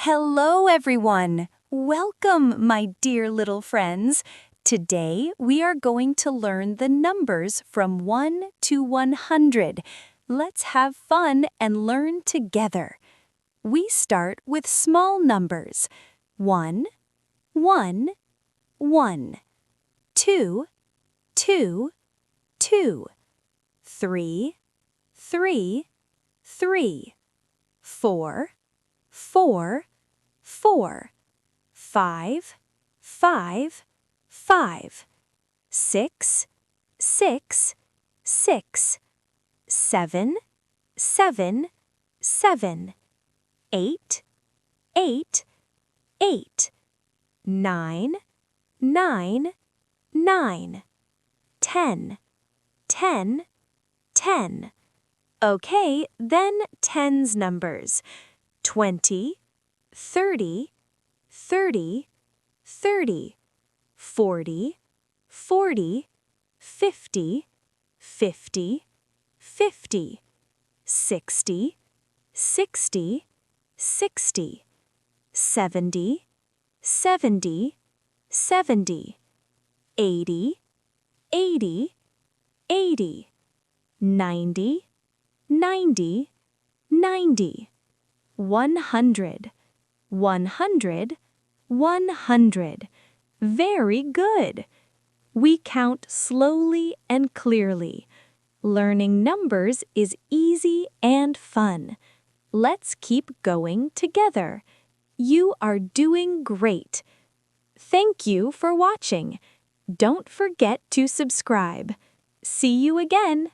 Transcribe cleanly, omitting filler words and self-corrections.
Hello, everyone. Welcome, my dear little friends. Today, we are going to learn the numbers from 1 to 100. Let's have fun and learn together. We start with small numbers. 1, 1, 1. 2, 2, 2. 3, 3, 3. 4, 4, 4. 5, 5, 5. 6, 6, 6. 7, 7, 7. 8, 8, 8. 9, 9, 9. 10, 10, 10. Okay, then tens numbers. 20, 30, 30, 30. 40, 40, 50, 50, 50. 60, 60, 60. 70, 70, 70. 80, 80, 80. 90, 90, 90. 100, 100, 100. Very good. We count slowly and clearly. Learning numbers is easy and fun. Let's keep going together. You are doing great. Thank you for watching. Don't forget to subscribe. See you again.